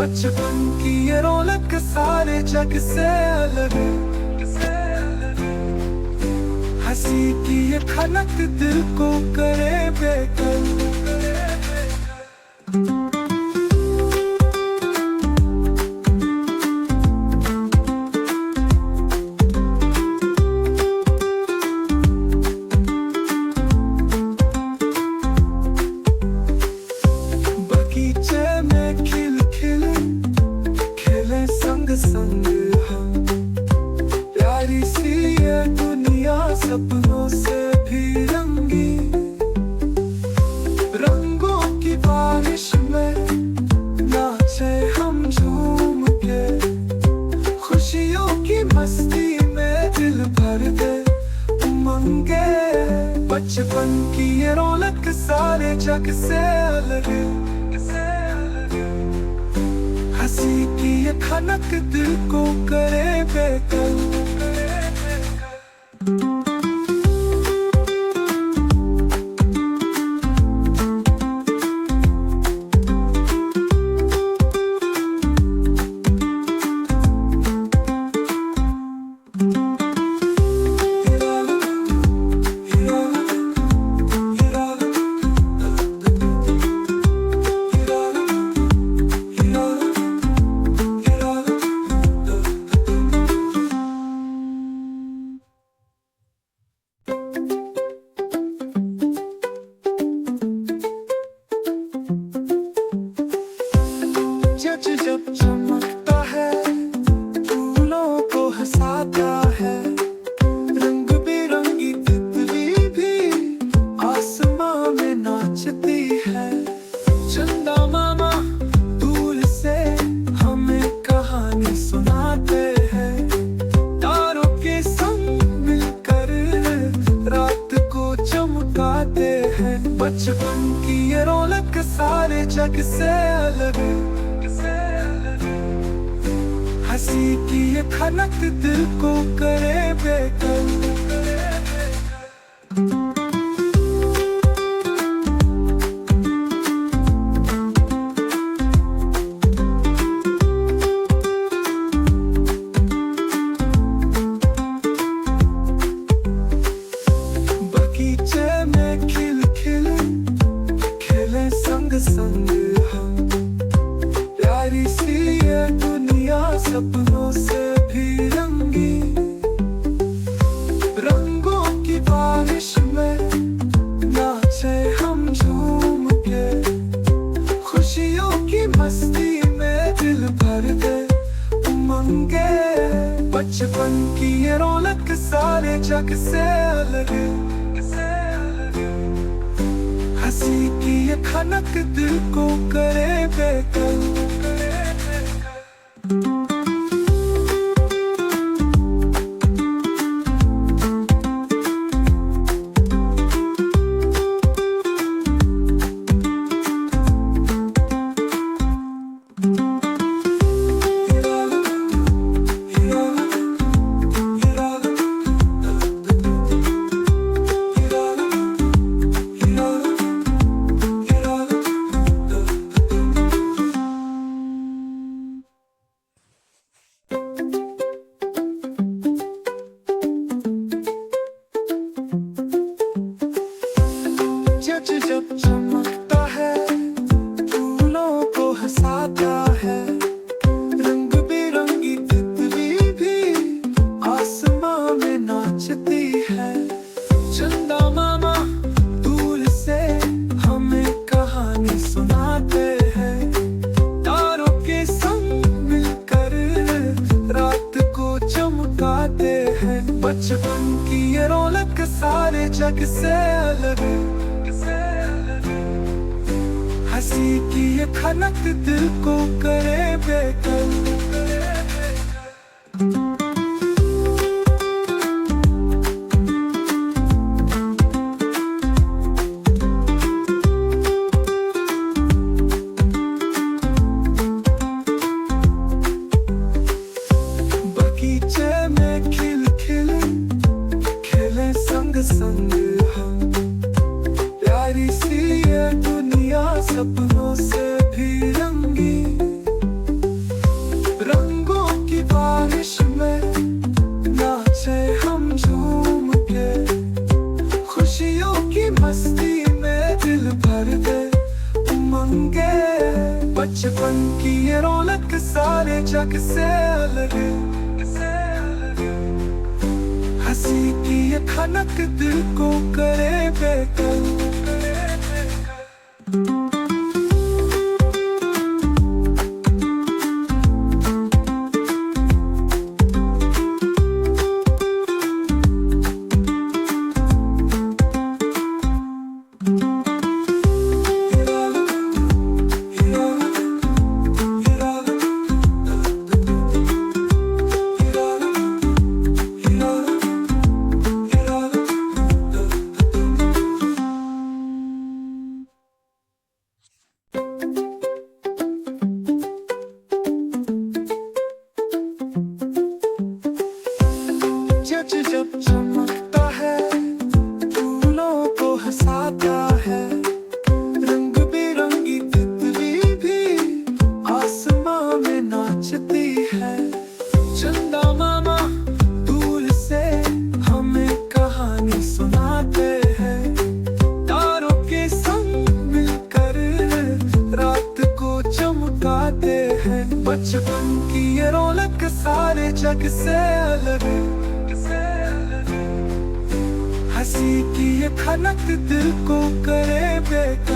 बचपन की ये रौनक सारे जग से अलग। हंसी की ये खनक दिल को करे बेकल। बगीचे में खिल खिल खेले संग संग हम, प्यारी सी ये दुनिया सपनों से भी रंगी। रंगों की बारिश में नाचे हम झूम के, खुशियों की मस्ती में दिल भर दे उमंगे। बचपन की ये रौनक सारे जग से अलग। हंसी की ये खनक दिल को करे बेकल। जब चमकता है फूलों को हंसाता है, रंग बिरंगी तितली भी आसमां में नाचती है। चंदा मामा दूर से हमें कहानी सुनाते हैं, तारों के संग मिलकर रात को चमकाते हैं। बचपन की ये रौनक सारे जग से अलग। हंसी की ये खनक दिल को करे बेकल। बगीचे में खिल खिल खेले संग संग हम, प्यारी सी ये दुनिया सपनों से भी रंगी। रंगों की बारिश में नाचे हम झूम के, खुशियों की मस्ती में दिल भर दे उमंगे। बचपन की ये रौनक सारे जग से अलग। हंसी की ये खनक दिल को करे बेकल। जब चमकता है फूलों को हंसाता है, रंग बिरंगी तितली भी आसमां में नाचती है। चंदा मामा दूर से हमें कहानी सुनाते हैं, तारों के संग मिलकर रात को चमकाते हैं। बचपन की ये रौनक सारे जग से अलग। हंसी की ये खनक दिल को करे बेकल। बगीचे में खिल खिल खेले संग संग हम, प्यारी सी ये दुनिया सपनों से भी रंगी। बचपन की ये रौनक सारे जग से अलग, हंसी की ये खनक दिल को करे बेकल। जब चमकता है फूलों को हंसाता है, रंग बिरंगी तितली भी आसमां में नाचती है। चंदा मामा दूर से हमें कहानी सुनाते हैं, तारों के संग मिलकर रात को चमकाते हैं। बचपन की ये रौनक सारे जग से अलग, हंसी की ये खनक दिल को करे बेकल।